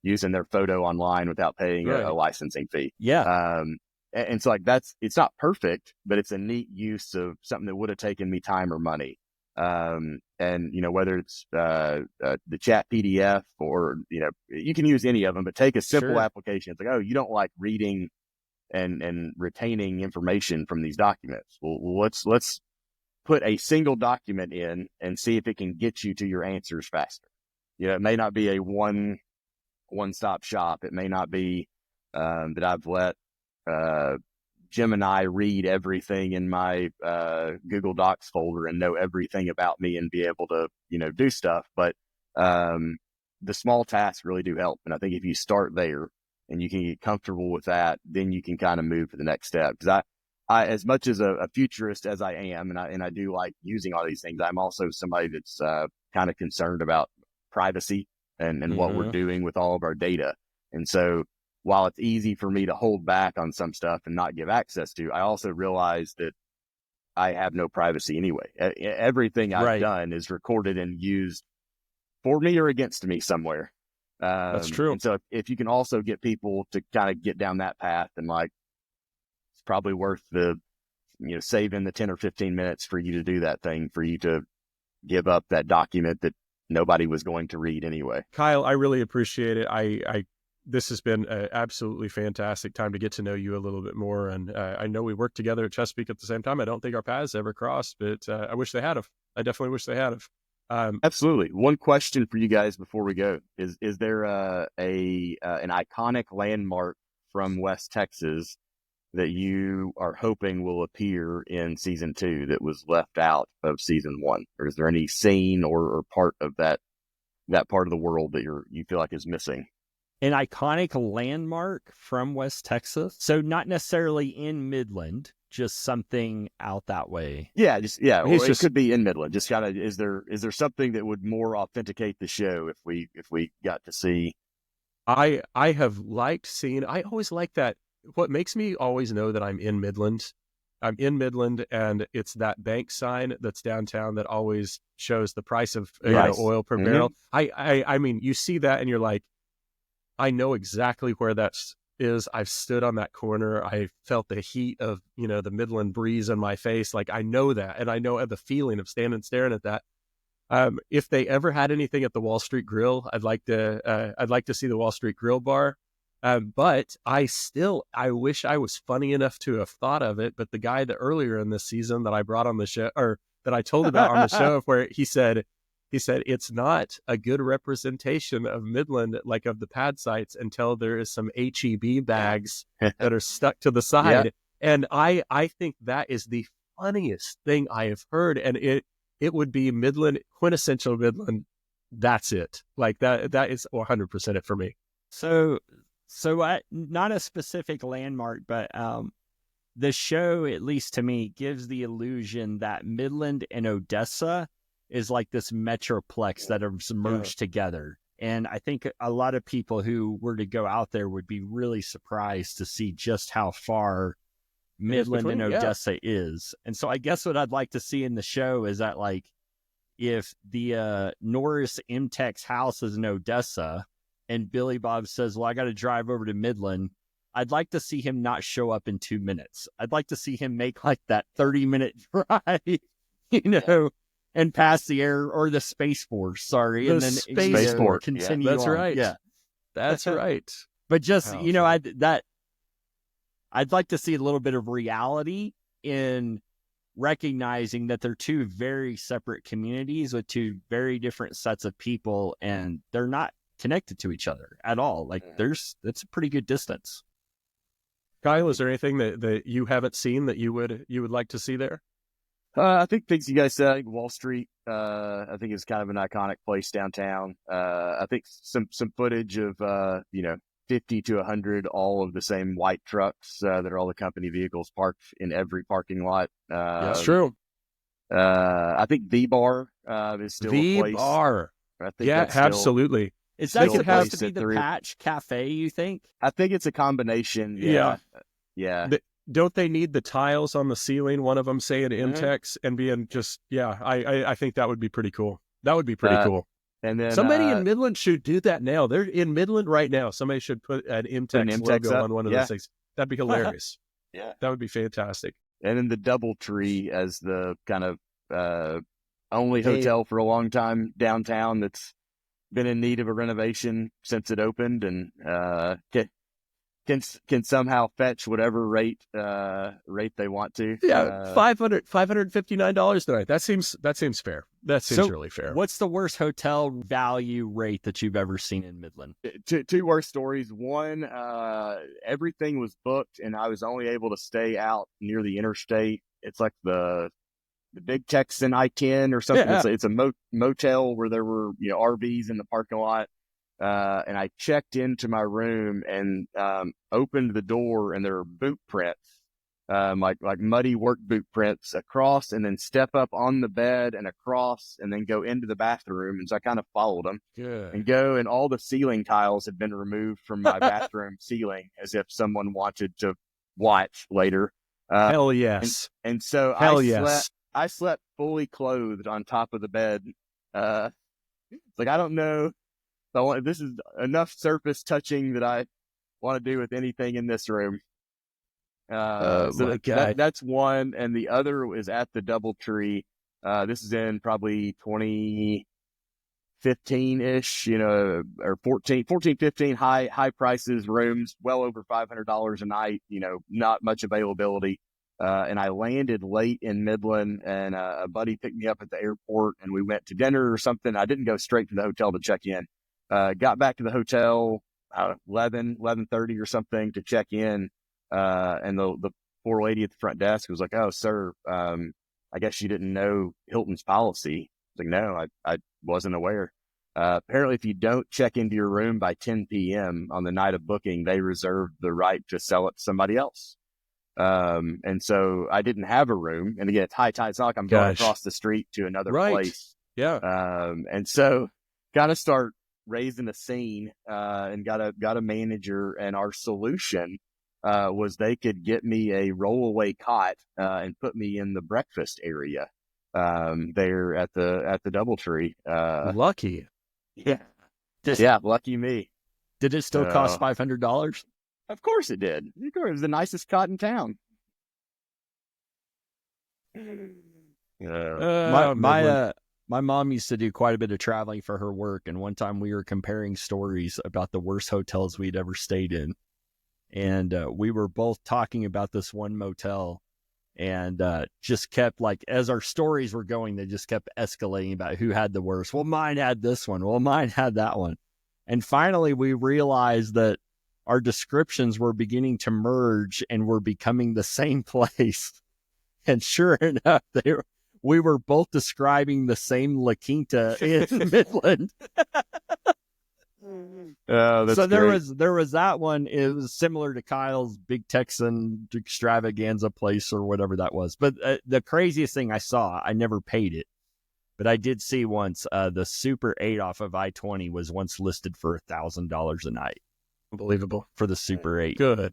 using their photo online without paying a licensing fee. Yeah. And so like it's not perfect, but it's a neat use of something that would have taken me time or money. And whether it's the chat PDF or, you can use any of them, but take a simple application. It's like, you don't like reading and retaining information from these documents. Well, let's put a single document in and see if it can get you to your answers faster. It may not be a one-stop shop. It may not be that I've let Gemini read everything in my Google Docs folder and know everything about me and be able to, do stuff. But the small tasks really do help. And I think if you start there and you can get comfortable with that, then you can kind of move to the next step. Because I as much as a futurist as I am, and I do like using all these things, I'm also somebody that's kind of concerned about privacy and what we're doing with all of our data. And so while it's easy for me to hold back on some stuff and not give access to, I also realize that I have no privacy anyway. Everything I've done is recorded and used for me or against me somewhere. That's true. And so if you can also get people to kind of get down that path, and like, it's probably worth the, saving the 10 or 15 minutes for you to do that thing, for you to give up that document that nobody was going to read anyway. Kyle, I really appreciate it. This has been an absolutely fantastic time to get to know you a little bit more. And I know we worked together at Chesapeake at the same time. I don't think our paths ever crossed, but I wish they had have. I definitely wish they had have. Absolutely. One question for you guys before we go is there an iconic landmark from West Texas that you are hoping will appear in season 2 that was left out of season 1? Or is there any scene or part of that part of the world that you feel like is missing? An iconic landmark from West Texas? So not necessarily in Midland, just something out that way. Yeah, it could be in Midland. Just kind of, is there something that would more authenticate the show if we got to see? I have liked seeing. I always like that. What makes me always know that I'm in Midland I'm in Midland, and it's that bank sign that's downtown that always shows the price of oil per barrel. I mean, you see that and you're like, I know exactly where that is. I've stood on that corner. I felt the heat of, the Midland breeze on my face. Like, I know that, and I know the feeling of standing staring at that. If they ever had anything at the Wall Street Grill, I'd like to see the Wall Street Grill bar. But I wish I was funny enough to have thought of it. But the guy that earlier in this season that I brought on the show, or that I told about on the show, where he said it's not a good representation of Midland, like of the pad sites, until there is some HEB bags that are stuck to the side. Yeah. And I think that is the funniest thing I have heard. And it would be Midland, quintessential Midland. That's it. Like that is 100% it for me. So not a specific landmark, but the show, at least to me, gives the illusion that Midland and Odessa is like this metroplex that are merged together. And I think a lot of people who were to go out there would be really surprised to see just how far Midland and Odessa is. And so I guess what I'd like to see in the show is that, like, if the Norris MTech's house is in Odessa, and Billy Bob says, well, I got to drive over to Midland, I'd like to see him not show up in 2 minutes. I'd like to see him make like that 30-minute drive, and pass the air or the Space Force, and then Space Force continue That's on. right. Yeah. That's right. But just, I'd like to see a little bit of reality in recognizing that they're two very separate communities with two very different sets of people, and they're not connected to each other at all. Like, that's a pretty good distance. Kyle, is there anything that you haven't seen that you would like to see there? I think things you guys said. I think Wall Street, I think is kind of an iconic place downtown. I think some footage of 50 to 100 all of the same white trucks that are all the company vehicles parked in every parking lot. That's true. I think the bar is still a place. The bar. I think absolutely. Is that supposed to be the Patch Cafe, you think? I think it's a combination. Yeah. Don't they need the tiles on the ceiling? One of them saying MTech's and being just, I think that would be pretty cool. That would be pretty cool. And then somebody in Midland should do that now. They're in Midland right now. Somebody should put an MTech's logo on one of those things. That'd be hilarious. Yeah. That would be fantastic. And then the DoubleTree as the kind of only hotel for a long time downtown that's been in need of a renovation since it opened, and can somehow fetch whatever rate they want to. Yeah, $559 tonight. That seems fair. That seems really fair. What's the worst hotel value rate that you've ever seen in Midland? Two worst stories. One, everything was booked, and I was only able to stay out near the interstate. It's like the Big Texan I-10 or something. Yeah. It's a motel where there were RVs in the parking lot. And I checked into my room and opened the door, and there were boot prints, like muddy work boot prints across, and then step up on the bed and across, and then go into the bathroom. And so I kind of followed them. Good. And all the ceiling tiles had been removed from my bathroom ceiling, as if someone wanted to watch later. Hell yes. And so I slept fully clothed on top of the bed. Like, I don't know. This is enough surface touching that I want to do with anything in this room. That's one. And the other is at the DoubleTree. This is in probably 2015-ish, or 14, 15, high prices, rooms, well over $500 a night, not much availability. And I landed late in Midland, and a buddy picked me up at the airport, and we went to dinner or something. I didn't go straight to the hotel to check in. Got back to the hotel 11:30 or something to check in, and the poor lady at the front desk was like, "Oh, sir, I guess you didn't know Hilton's policy." I was like, "No, I wasn't aware." Apparently, if you don't check into your room by 10 p.m. on the night of booking, they reserve the right to sell it to somebody else. And so I didn't have a room, and again, it's high tide. It's not like I'm going across the street to another place. Yeah. And so got to start raising a scene, and got a manager, and our solution, was they could get me a rollaway cot and put me in the breakfast area there at the DoubleTree. Lucky. Yeah. Lucky me. Did it still cost $500? Of course it did. It was the nicest cot in town. My mom used to do quite a bit of traveling for her work, and one time we were comparing stories about the worst hotels we'd ever stayed in, and we were both talking about this one motel, and just kept, like, as our stories were going, they just kept escalating about who had the worst. Well, mine had this one. Well, mine had that one. And finally we realized that our descriptions were beginning to merge and were becoming the same place. And sure enough, we were both describing the same La Quinta in Midland. That's so great. there was that one. It was similar to Kyle's Big Texan Extravaganza place or whatever that was. But the craziest thing I saw, I never paid it, but I did see once, the Super 8 off of I-20 was once listed for $1,000 a night. Unbelievable. For the Super 8. Good.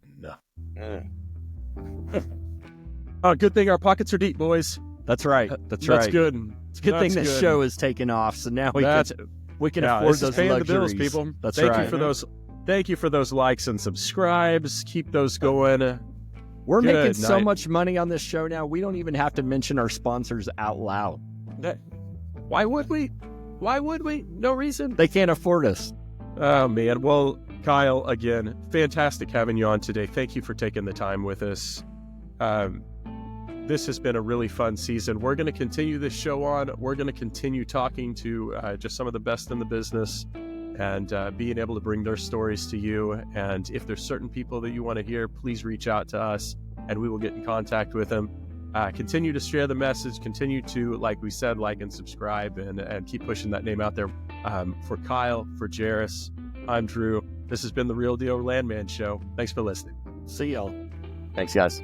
Good thing our pockets are deep, boys. That's right. That's good. It's a good thing this show is taking off, so now we can afford those paying luxuries. The bills, people. That's Thank right. you for those. Thank you for those likes and subscribes. Keep those going. We're making so much money on this show now, we don't even have to mention our sponsors out loud. Why would we? No reason. They can't afford us. Oh, man. Well, Kyle, again, fantastic having you on today. Thank you for taking the time with us. This has been a really fun season. We're going to continue this show on. We're going to continue talking to just some of the best in the business and being able to bring their stories to you. And if there's certain people that you want to hear, please reach out to us and we will get in contact with them. Continue to share the message. Continue to, like we said, like and subscribe and keep pushing that name out there. For Kyle, for Jerris, I'm Drew. This has been the Real Deal Landman Show. Thanks for listening. See y'all. Thanks, guys.